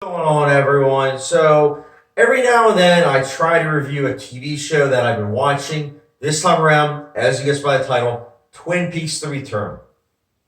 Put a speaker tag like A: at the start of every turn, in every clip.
A: Going on, everyone? So, every now and then I try to review a TV show that I've been watching. This time around, as you guess by the title, Twin Peaks The Return.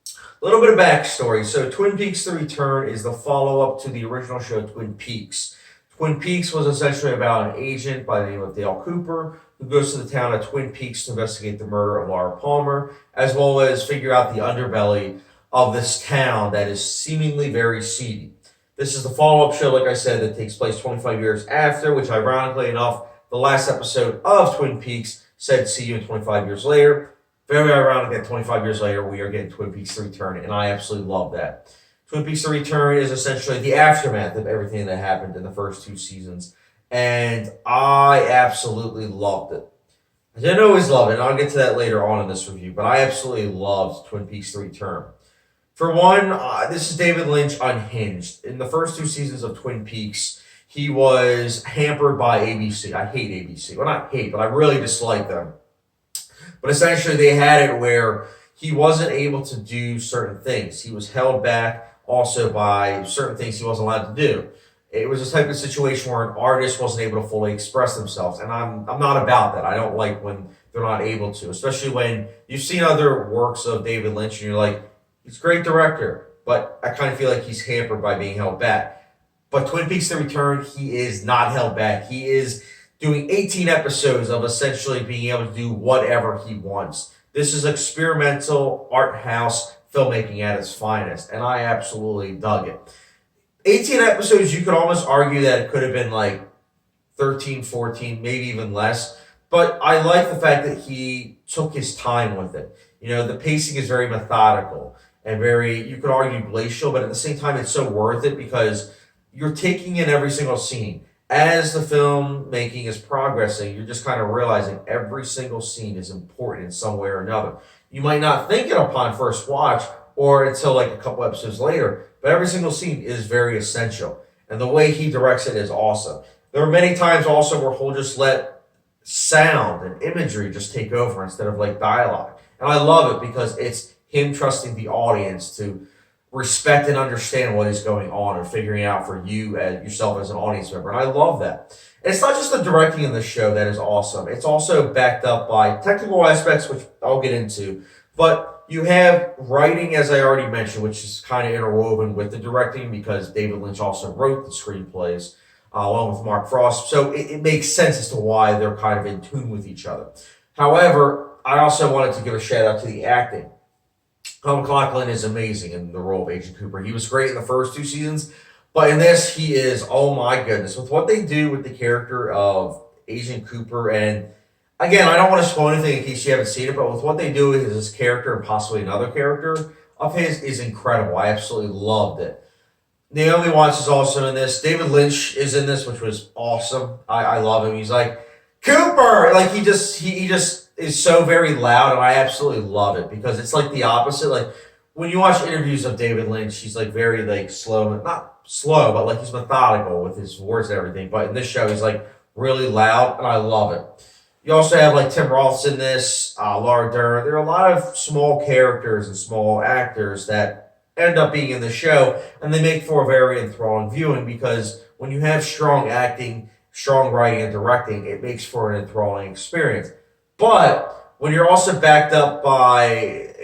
A: A little bit of backstory. So, Twin Peaks The Return is the follow up to the original show Twin Peaks. Twin Peaks was essentially about an agent by the name of Dale Cooper who goes to the town of Twin Peaks to investigate the murder of Laura Palmer, as well as figure out the underbelly of this town that is seemingly very seedy. This is the follow-up show, like I said, that takes place 25 years after, which ironically enough, the last episode of Twin Peaks said, see you in 25 years later. Very ironic that 25 years later, we are getting Twin Peaks The Return, and I absolutely love that. Twin Peaks The Return is essentially the aftermath of everything that happened in the first two seasons, and I absolutely loved it. I didn't always love it, and I'll get to that later on in this review, but I absolutely loved Twin Peaks The Return. For one, this is David Lynch unhinged. In the first two seasons of Twin Peaks, he was hampered by ABC. I hate ABC. Well, not hate, but I really dislike them. But essentially, they had it where he wasn't able to do certain things. He was held back also by certain things he wasn't allowed to do. It was a type of situation where an artist wasn't able to fully express themselves. And I'm not about that. I don't like when they're not able to, especially when you've seen other works of David Lynch and you're like, he's a great director, but I kind of feel like he's hampered by being held back. But Twin Peaks The Return, he is not held back. He is doing 18 episodes of essentially being able to do whatever he wants. This is experimental art house filmmaking at its finest, and I absolutely dug it. 18 episodes, you could almost argue that it could have been like 13, 14, maybe even less. But I like the fact that he took his time with it. You know, the pacing is very methodical and very, you could argue, glacial, but at the same time, it's so worth it because you're taking in every single scene. As the filmmaking is progressing, you're just kind of realizing every single scene is important in some way or another. You might not think it upon first watch or until like a couple episodes later, but every single scene is very essential. And the way he directs it is awesome. There are many times also where he'll just let sound and imagery just take over instead of like dialogue. And I love it because it's him trusting the audience to respect and understand what is going on and figuring it out for you as yourself as an audience member. And I love that. And it's not just the directing in the show that is awesome. It's also backed up by technical aspects, which I'll get into. But you have writing, as I already mentioned, which is kind of interwoven with the directing because David Lynch also wrote the screenplays along with Mark Frost. So it makes sense as to why they're kind of in tune with each other. However, I also wanted to give a shout out to the acting. Tom McLaughlin is amazing in the role of Agent Cooper. He was great in the first two seasons, but in this, he is, oh my goodness. With what they do with the character of Agent Cooper, and again, I don't want to spoil anything in case you haven't seen it, but with what they do with his character and possibly another character of his is incredible. I absolutely loved it. Naomi Watts is also in this. David Lynch is in this, which was awesome. I love him. He's like, Cooper! Like, he just is so very loud, and I absolutely love it because it's like the opposite. Like, when you watch interviews of David Lynch, he's like very like slow, not slow, but like he's methodical with his words and everything. But in this show, he's like really loud, and I love it. You also have like Tim Roth's in this, Laura Dern. There are a lot of small characters and small actors that end up being in the show, and they make for a very enthralling viewing because when you have strong acting, strong writing, and directing, it makes for an enthralling experience. But when you're also backed up by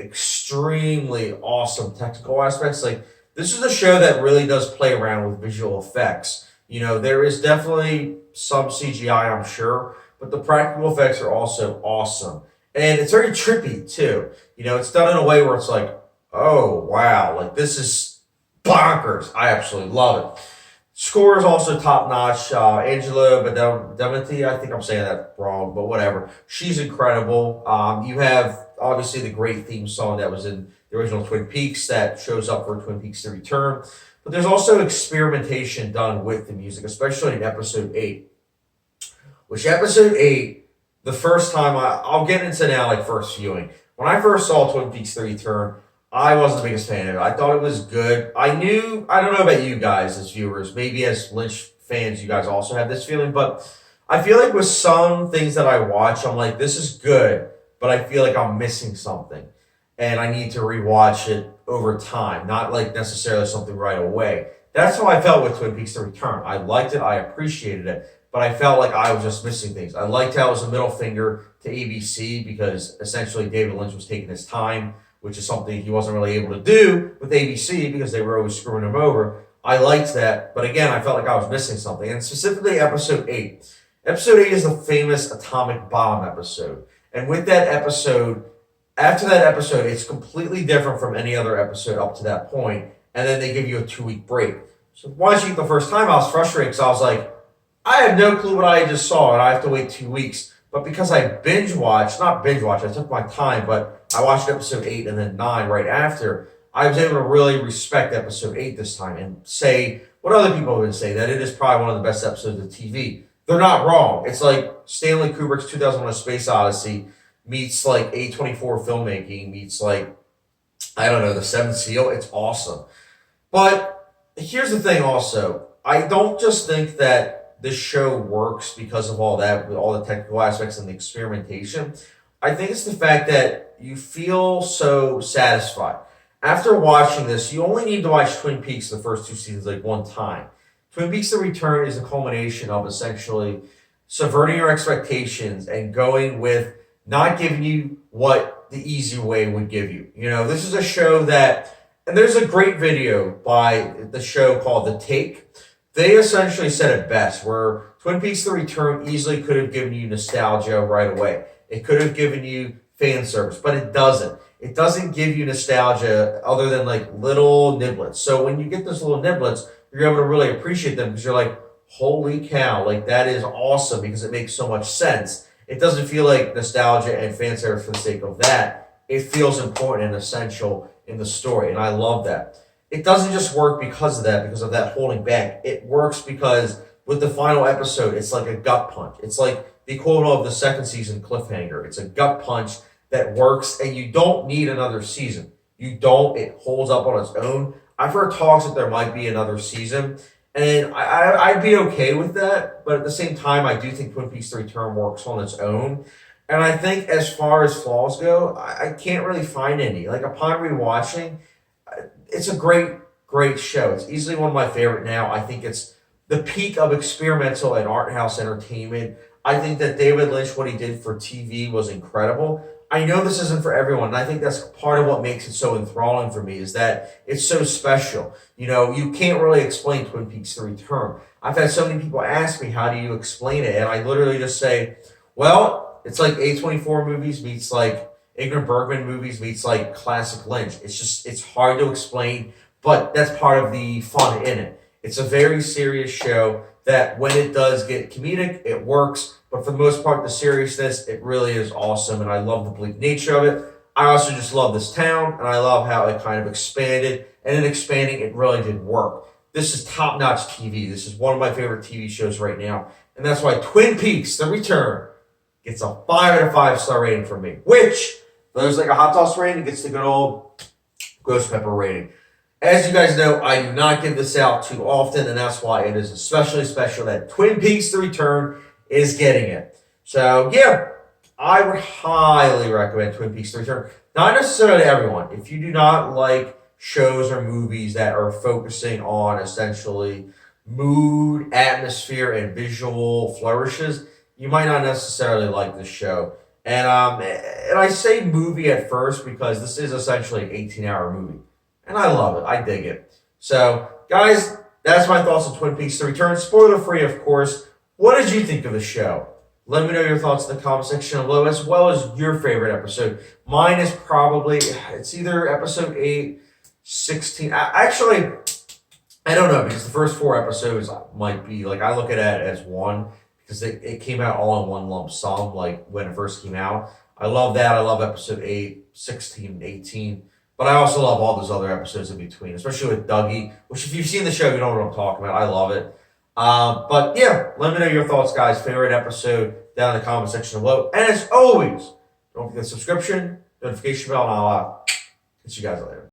A: extremely awesome technical aspects, like this is a show that really does play around with visual effects. You know, there is definitely some CGI, I'm sure, but the practical effects are also awesome. And it's very trippy, too. You know, it's done in a way where it's like, oh, wow, like this is bonkers. I absolutely love it. Score is also top-notch. Angela Badalamenti, I think I'm saying that wrong, but whatever. She's incredible. You have, obviously, the great theme song that was in the original Twin Peaks that shows up for Twin Peaks The Return. But there's also experimentation done with the music, especially in Episode 8. Which Episode 8, the first time, I'll get into now, like, first viewing. When I first saw Twin Peaks The Return, I wasn't the biggest fan of it. I thought it was good. I don't know about you guys as viewers, maybe as Lynch fans, you guys also have this feeling, but I feel like with some things that I watch, I'm like, this is good, but I feel like I'm missing something. And I need to rewatch it over time, not like necessarily something right away. That's how I felt with Twin Peaks: The Return. I liked it, I appreciated it, but I felt like I was just missing things. I liked how it was a middle finger to ABC because essentially David Lynch was taking his time, which is something he wasn't really able to do with ABC because they were always screwing him over. I liked that, but again, I felt like I was missing something, and specifically episode 8. Episode 8 is the famous atomic bomb episode. And with that episode, after that episode, it's completely different from any other episode up to that point, and then they give you a 2-week break. So watching it the first time, I was frustrated because I was like, I have no clue what I just saw, and I have to wait 2 weeks. But because I not binge watched, I took my time, but I watched episode 8 and then 9 right after, I was able to really respect episode 8 this time and say what other people would say, that it is probably one of the best episodes of TV. They're not wrong. It's like Stanley Kubrick's 2001: A Space Odyssey meets like A24 filmmaking meets like, I don't know, The Seventh Seal. It's awesome. But here's the thing also. I don't just think that this show works because of all that, with all the technical aspects and the experimentation. I think it's the fact that you feel so satisfied. After watching this, you only need to watch Twin Peaks the first 2 seasons like one time. Twin Peaks: The Return is a culmination of essentially subverting your expectations and going with not giving you what the easy way would give you. You know, this is a show that, and there's a great video by the show called The Take. They essentially said it best, where Twin Peaks: The Return easily could have given you nostalgia right away. It could have given you fan service, but it doesn't. It doesn't give you nostalgia other than like little niblets. So when you get those little niblets, you're able to really appreciate them because you're like, holy cow, like that is awesome because it makes so much sense. It doesn't feel like nostalgia and fan service for the sake of that. It feels important and essential in the story, and I love that. It doesn't just work because of that holding back. It works because with the final episode, it's like a gut punch. It's like the equivalent of the second season cliffhanger. It's a gut punch that works, and you don't need another season. You don't. It holds up on its own. I've heard talks that there might be another season, and I'd be okay with that. But at the same time, I do think Twin Peaks: The Return works on its own. And I think as far as flaws go, I can't really find any. Like upon rewatching, it's a great show. It's easily one of my favorite now. I think it's the peak of experimental and art house entertainment. I think that David Lynch, what he did for TV was incredible. I know this isn't for everyone, and I think that's part of what makes it so enthralling for me, is that it's so special. You know, you can't really explain Twin Peaks: The Return. I've had so many people ask me, how do you explain it? And I literally just say, well, it's like A24 movies meets like Ingrid Bergman movies meets like classic Lynch. It's hard to explain, but that's part of the fun in it. It's a very serious show that when it does get comedic, it works. But for the most part, the seriousness, it really is awesome. And I love the bleak nature of it. I also just love this town, and I love how it kind of expanded. And in expanding, it really did work. This is top-notch TV. This is one of my favorite TV shows right now. And that's why Twin Peaks: The Return gets a 5 out of 5 star rating from me. Which, there's like a hot sauce rating, gets the good old ghost pepper rating. As you guys know, I do not give this out too often, and that's why it is especially special that Twin Peaks: The Return is getting it. So, yeah, I would highly recommend Twin Peaks: The Return. Not necessarily everyone. If you do not like shows or movies that are focusing on essentially mood, atmosphere, and visual flourishes, you might not necessarily like this show. And I say movie at first because this is essentially an 18-hour movie. And I love it. I dig it. So, guys, that's my thoughts on Twin Peaks: The Return. Spoiler-free, of course. What did you think of the show? Let me know your thoughts in the comment section below, as well as your favorite episode. Mine is probably, it's either episode 8, 16. Actually, I don't know, because the first 4 episodes might be, like, I look at it as one, because it came out all in one lump sum, like, when it first came out. I love that. I love episode 8, 16, 18. But I also love all those other episodes in between, especially with Dougie, which if you've seen the show, you know what I'm talking about. I love it. But yeah, let me know your thoughts, guys. Favorite episode down in the comment section below. And as always, don't forget the subscription, notification bell, and I'll catch you guys later.